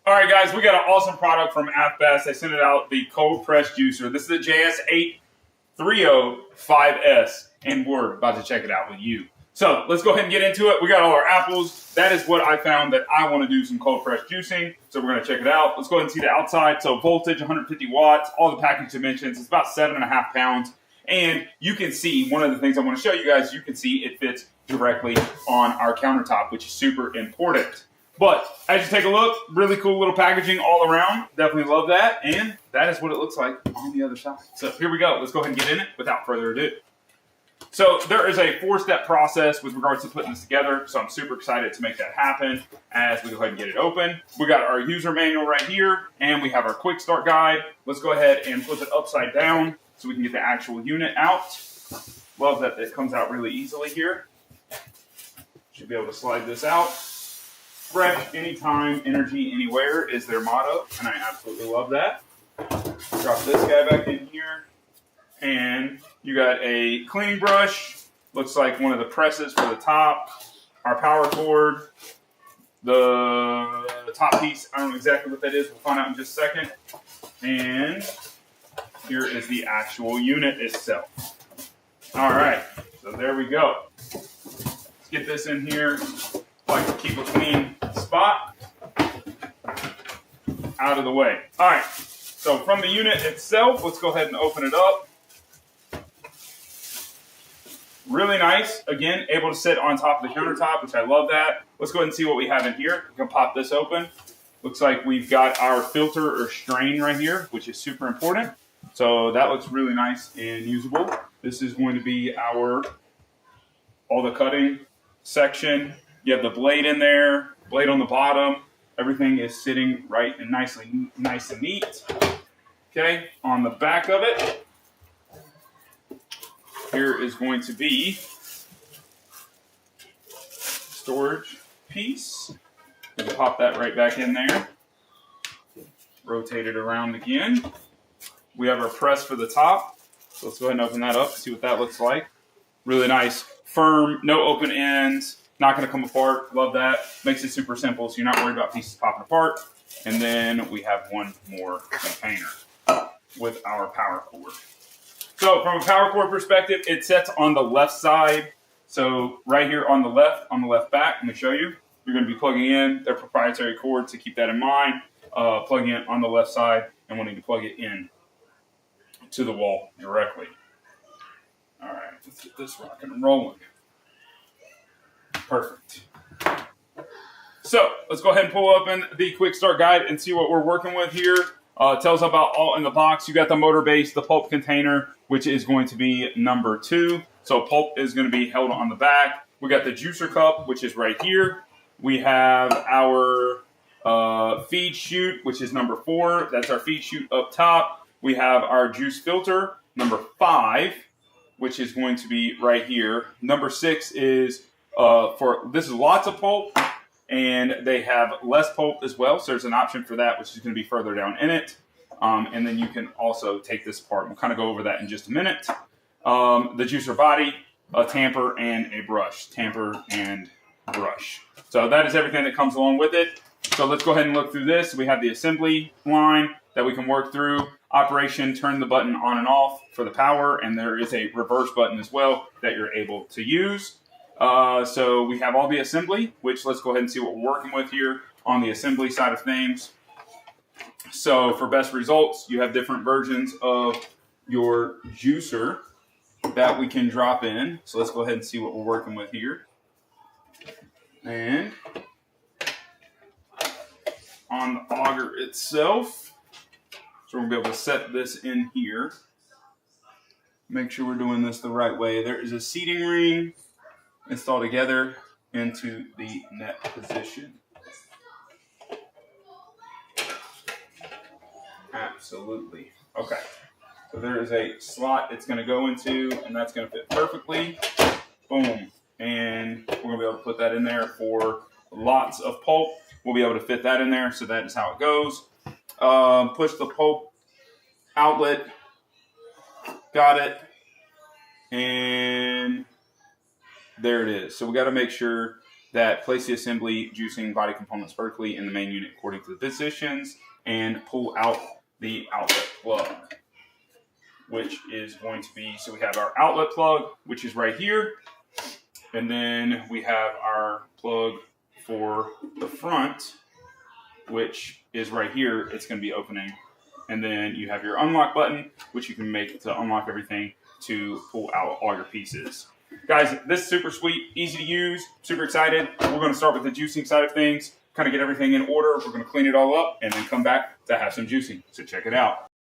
All right, guys, we got an awesome product from Afbest. They sent it out, the cold press juicer. This is the JS8305S, and we're about to check it out with you. So let's go ahead and get into it. We got all our apples. That is what I found that I want to do some cold press juicing. So we're going to check it out. Let's go ahead and see the outside. So voltage, 150 watts, all the package dimensions. It's about 7.5 pounds. And you can see, one of the things I want to show you guys, you can see it fits directly on our countertop, which is super important. But as you take a look, really cool little packaging all around. Definitely love that. And that is what it looks like on the other side. So here we go. Let's go ahead and get in it without further ado. So there is a 4-step process with regards to putting this together. So I'm super excited to make that happen as we go ahead and get it open. We got our user manual right here, and we have our quick start guide. Let's go ahead and flip it upside down so we can get the actual unit out. Love that it comes out really easily here. Should be able to slide this out. Fresh, anytime, energy, anywhere is their motto, and I absolutely love that. Drop this guy back in here, and you got a cleaning brush. Looks like one of the presses for the top. Our power cord. The top piece, I don't know exactly what that is. We'll find out in just a second. And here is the actual unit itself. All right, so there we go. Let's get this in here. I like to keep a clean spot out of the way. All right, so from the unit itself, let's go ahead and open it up. Really nice. Again, able to sit on top of the countertop, which I love that. Let's go ahead and see what we have in here. We can pop this open. Looks like we've got our filter or strain right here, which is super important. So that looks really nice and usable. This is going to be all the cutting section. You have the blade in there, blade on the bottom. Everything is sitting right and nice and neat. Okay, on the back of it, here is going to be storage piece. You can pop that right back in there. Rotate it around again. We have our press for the top. So let's go ahead and open that up, see what that looks like. Really nice, firm, no open ends. Not going to come apart. Love that. Makes it super simple, so you're not worried about pieces popping apart. And then we have one more container with our power cord. So from a power cord perspective, it sets on the left side. So right here on the left back, let me show you. You're going to be plugging in their proprietary cord, to keep that in mind. Plugging it on the left side and wanting to plug it in to the wall directly. All right, let's get this rocking and rolling. Perfect. So let's go ahead and pull open the quick start guide and see what we're working with here. It tells about all in the box. You got the motor base, the pulp container, which is going to be number 2. So pulp is going to be held on the back. We got the juicer cup, which is right here. We have our feed chute, which is number 4. That's our feed chute up top. We have our juice filter, number 5, which is going to be right here. Number 6 is this is lots of pulp, and they have less pulp as well. So there's an option for that, which is going to be further down in it. And then you can also take this apart. We'll kind of go over that in just a minute. The juicer body, a tamper, and a brush. Tamper and brush. So that is everything that comes along with it. So let's go ahead and look through this. We have the assembly line that we can work through. Operation, turn the button on and off for the power, and there is a reverse button as well that you're able to use. So we have all the assembly, which let's go ahead and see what we're working with here on the assembly side of things. So for best results, you have different versions of your juicer that we can drop in. So let's go ahead and see what we're working with here. And on the auger itself, so we're going to be able to set this in here. Make sure we're doing this the right way. There is a seating ring installed together into the net position. Absolutely. Okay. So there is a slot it's going to go into, and that's going to fit perfectly. Boom. And we're going to be able to put that in there for lots of pulp. We'll be able to fit that in there, so that is how it goes. Push the pulp outlet. Got it. And there it is. So we got to make sure that place the assembly juicing body components vertically in the main unit according to the positions, and pull out the outlet plug, which is going to be, so we have our outlet plug, which is right here, and then we have our plug for the front, which is right here. It's going to be opening, and then you have your unlock button, which you can make to unlock everything to pull out all your pieces. Guys, this is super sweet, easy to use, super excited. We're going to start with the juicing side of things, kind of get everything in order. We're going to clean it all up and then come back to have some juicing. So check it out.